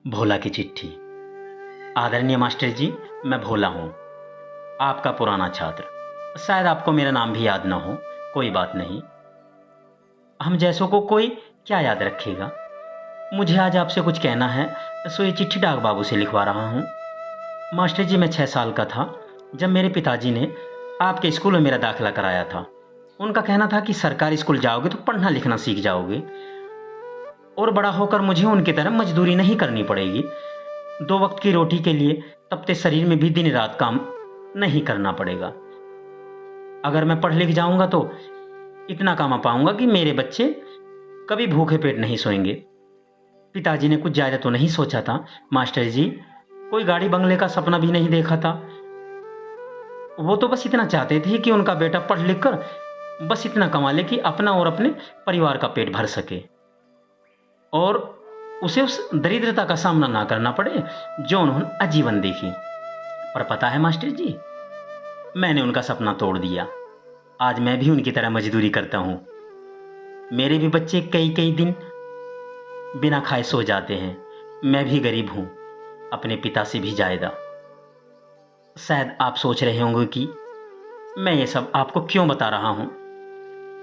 भोला की चिट्ठी। आदरणीय मास्टर जी, मैं भोला हूँ, आपका पुराना छात्र। शायद आपको मेरा नाम भी याद ना हो, कोई बात नहीं। हम जैसों को कोई क्या याद रखेगा। मुझे आज आपसे कुछ कहना है, सो ये चिट्ठी डाक बाबू से लिखवा रहा हूँ। मास्टर जी, मैं 6 साल का था जब मेरे पिताजी ने आपके स्कूल में मेरा दाखिला कराया था। उनका कहना था कि सरकारी स्कूल जाओगे तो पढ़ना लिखना सीख जाओगे और बड़ा होकर मुझे उनकी तरह मजदूरी नहीं करनी पड़ेगी। 2 वक्त की रोटी के लिए तपते शरीर में भी दिन रात काम नहीं करना पड़ेगा। अगर मैं पढ़ लिख जाऊंगा तो इतना कमा पाऊंगा कि मेरे बच्चे कभी भूखे पेट नहीं सोएंगे। पिताजी ने कुछ ज़्यादा तो नहीं सोचा था मास्टर जी, कोई गाड़ी बंगले का सपना भी नहीं देखा था। वो तो बस इतना चाहते थे कि उनका बेटा पढ़ लिख कर बस इतना कमा ले कि अपना और अपने परिवार का पेट भर सके और उसे उस दरिद्रता का सामना ना करना पड़े जो उन्होंने आजीवन देखी। पर पता है मास्टर जी, मैंने उनका सपना तोड़ दिया। आज मैं भी उनकी तरह मजदूरी करता हूँ। मेरे भी बच्चे कई कई दिन बिना खाए सो जाते हैं। मैं भी गरीब हूँ, अपने पिता से भी ज्यादा। शायद आप सोच रहे होंगे कि मैं ये सब आपको क्यों बता रहा हूँ,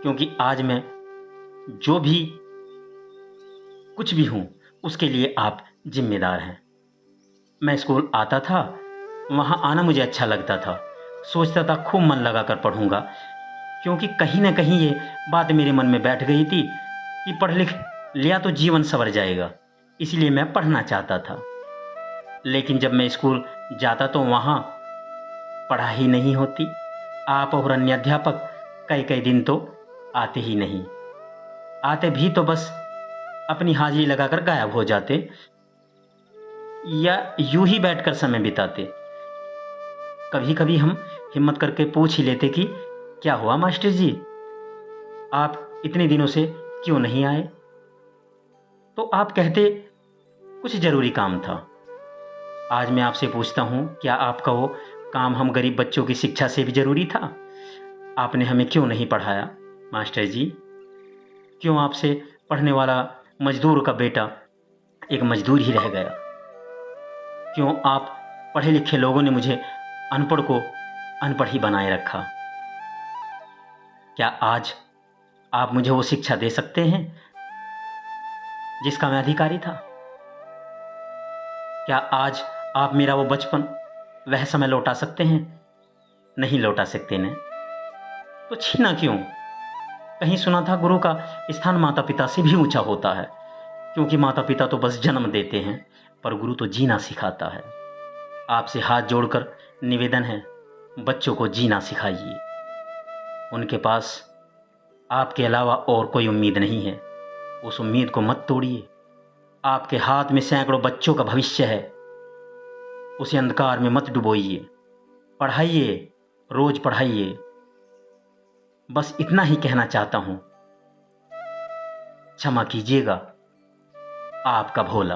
क्योंकि आज मैं जो भी कुछ भी हूँ उसके लिए आप जिम्मेदार हैं। मैं स्कूल आता था, वहाँ आना मुझे अच्छा लगता था। सोचता था खूब मन लगाकर पढ़ूंगा, क्योंकि कहीं ना कहीं ये बात मेरे मन में बैठ गई थी कि पढ़ लिख लिया तो जीवन संवर जाएगा। इसलिए मैं पढ़ना चाहता था। लेकिन जब मैं स्कूल जाता तो वहाँ पढ़ाई नहीं होती। आप और अन्य अध्यापक कई कई दिन तो आते ही नहीं। आते भी तो बस अपनी हाजिरी लगाकर गायब हो जाते या यूं ही बैठकर समय बिताते। कभी कभी हम हिम्मत करके पूछ ही लेते कि क्या हुआ मास्टर जी, आप इतने दिनों से क्यों नहीं आए। तो आप कहते कुछ जरूरी काम था। आज मैं आपसे पूछता हूँ, क्या आपका वो काम हम गरीब बच्चों की शिक्षा से भी जरूरी था। आपने हमें क्यों नहीं पढ़ाया मास्टर जी। क्यों आपसे पढ़ने वाला मजदूर का बेटा एक मजदूर ही रह गया। क्यों आप पढ़े लिखे लोगों ने मुझे अनपढ़ को अनपढ़ ही बनाए रखा। क्या आज आप मुझे वो शिक्षा दे सकते हैं जिसका मैं अधिकारी था। क्या आज आप मेरा वो बचपन, वह समय लौटा सकते हैं। नहीं लौटा सकते ने तो छीना क्यों। कहीं सुना था गुरु का स्थान माता पिता से भी ऊंचा होता है, क्योंकि माता पिता तो बस जन्म देते हैं पर गुरु तो जीना सिखाता है। आपसे हाथ जोड़कर निवेदन है, बच्चों को जीना सिखाइए। उनके पास आपके अलावा और कोई उम्मीद नहीं है। उस उम्मीद को मत तोड़िए। आपके हाथ में सैकड़ों बच्चों का भविष्य है, उसे अंधकार में मत डुबोइए। पढ़ाइए, रोज पढ़ाइए। बस इतना ही कहना चाहता हूं। क्षमा कीजिएगा, आपका भोला।